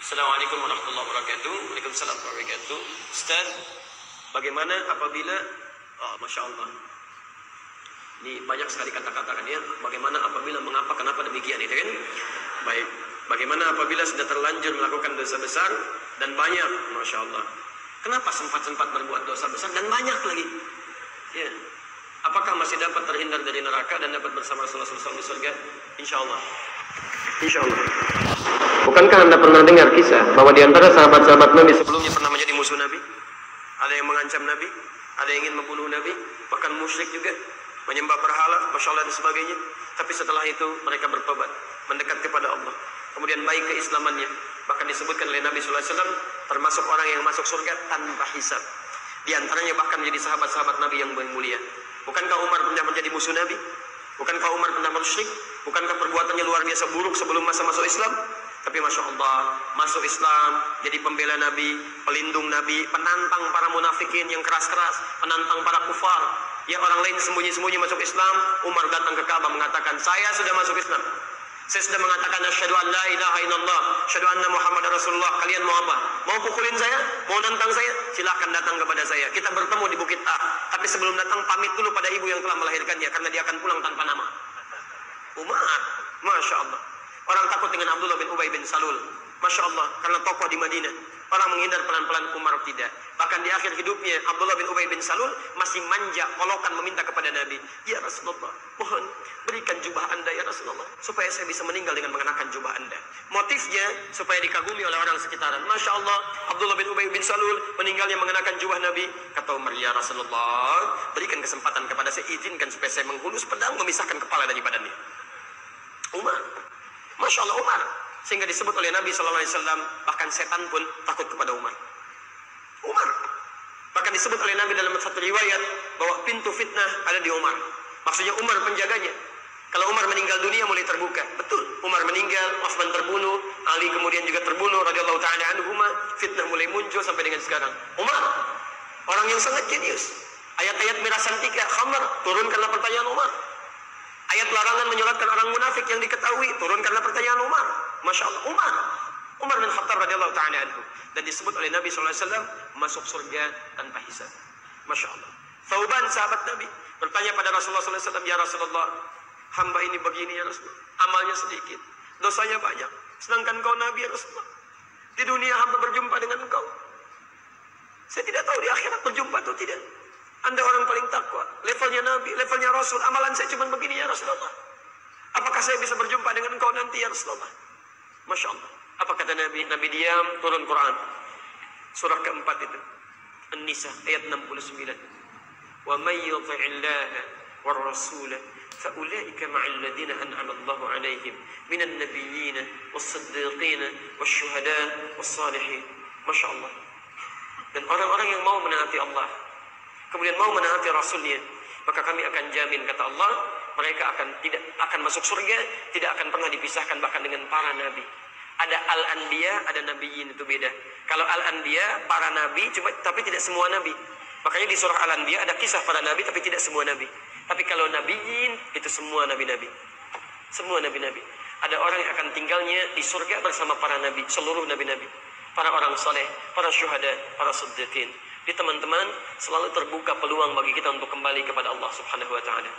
Assalamualaikum warahmatullahi wabarakatuh. Waalaikumsalam warahmatullahi wabarakatuh. Ustaz, bagaimana apabila Masya Allah, ini banyak sekali kata-kata kan ya. Bagaimana apabila, mengapa, kenapa demikian itu kan. Baik, bagaimana apabila sudah terlanjur melakukan dosa besar dan banyak, Masya Allah, kenapa sempat-sempat berbuat dosa besar dan banyak lagi ya, apakah masih dapat terhindar dari neraka dan dapat bersama Rasulullah SAW di surga? Insya Allah. Insya Allah. Bukankah Anda pernah dengar kisah bahwa di antara sahabat-sahabat Nabi sebelumnya pernah menjadi musuh Nabi? Ada yang mengancam Nabi, ada yang ingin membunuh Nabi, bahkan musyrik juga, menyembah berhala, Masya Allah dan sebagainya. Tapi setelah itu mereka bertobat, mendekat kepada Allah. Kemudian baik keislamannya. Bahkan disebutkan oleh Nabi SAW termasuk orang yang masuk surga tanpa hisab. Di antaranya bahkan menjadi sahabat-sahabat Nabi yang mulia. Bukankah Umar pernah menjadi musuh Nabi? Bukankah Umar pernah musyrik? Bukankah perbuatannya luar biasa buruk sebelum masa masuk Islam? Tapi Masya Allah, masuk Islam, jadi pembela Nabi, pelindung Nabi, penantang para munafikin yang keras-keras, penantang para kufar. Ya, orang lain sembunyi-sembunyi masuk Islam, Umar datang ke Ka'bah mengatakan, saya sudah masuk Islam. Saya sudah mengatakan, asyhadu an la ilaha illallah, asyhadu anna Muhammad Rasulullah. Kalian mau apa? Mau pukulin saya? Mau nantang saya? Silahkan datang kepada saya. Kita bertemu di Bukit A. Tapi sebelum datang, pamit dulu pada ibu yang telah melahirkannya, karena dia akan pulang tanpa nama. Umar, Masya Allah. Orang takut dengan Abdullah bin Ubay bin Salul. Masya Allah, karena tokoh di Madinah. Orang menghindar pelan-pelan, Umar tidak. Bahkan di akhir hidupnya, Abdullah bin Ubay bin Salul masih manja, kolokan meminta kepada Nabi, ya Rasulullah, mohon berikan jubah Anda ya Rasulullah, supaya saya bisa meninggal dengan mengenakan jubah Anda. Motifnya supaya dikagumi oleh orang sekitaran. Masya Allah, Abdullah bin Ubay bin Salul meninggalnya mengenakan jubah Nabi. Kata Umar, ya Rasulullah, berikan kesempatan kepada saya, izinkan supaya saya menghunus pedang memisahkan kepala dari badannya. Umar, Masya Allah Umar. Sehingga disebut oleh Nabi SAW, bahkan setan pun takut kepada Umar. Umar. Bahkan disebut oleh Nabi dalam satu riwayat, bahwa pintu fitnah ada di Umar. Maksudnya Umar penjaganya. Kalau Umar meninggal dunia mulai terbuka. Betul, Umar meninggal, Utsman terbunuh, Ali kemudian juga terbunuh, radhiyallahu ta'ala anhuma, fitnah mulai muncul sampai dengan sekarang. Umar, orang yang sangat jenius. Ayat-ayat mirasantika, khamar, turun karena pertanyaan Umar. Ayat larangan menyolatkan orang munafik yang diketahui, turun karena pertanyaan Umar. Masya Allah, Umar bin Khattab radhiyallahu ta'ala anhu. Dan disebut oleh Nabi SAW, masuk surga tanpa hisab. Masya Allah. Thauban, sahabat Nabi, bertanya pada Rasulullah SAW, ya Rasulullah, hamba ini begini ya Rasulullah, amalnya sedikit, dosanya banyak, sedangkan kau Nabi ya Rasulullah. Di dunia hamba berjumpa dengan engkau, saya tidak tahu di akhirat berjumpa atau tidak. Anda orang paling takwa, levelnya Nabi, levelnya Rasul, amalan saya cuma begini ya Rasulullah. Apakah saya bisa berjumpa dengan engkau nanti ya Rasulullah? Masya Allah. Apa kata Nabi? Nabi diam, turun Quran. Surah keempat itu. An-Nisa, ayat 69. Wa may yuti'illaha war rasula fa ulaika ma'al ladzina an'ama Allahu 'alaihim minan nabiyyin was-siddiqin wasyuhada was-salihin. Masya Allah. Dan orang-orang yang mau menaati Allah, kemudian mau menaati Rasulnya, maka kami akan jamin, kata Allah, mereka akan masuk surga, tidak akan pernah dipisahkan bahkan dengan para nabi. Ada al-anbiya, ada nabiyyin, itu beda. Kalau al-anbiya, para nabi, tapi tidak semua nabi. Makanya di surah al-anbiya ada kisah para nabi, tapi tidak semua nabi. Tapi kalau nabiyyin, itu semua nabi-nabi. Semua nabi-nabi. Ada orang yang akan tinggalnya di surga bersama para nabi, seluruh nabi-nabi. Para orang saleh, para syuhada, para siddiqin. Di teman-teman, selalu terbuka peluang bagi kita untuk kembali kepada Allah Subhanahu wa ta'ala.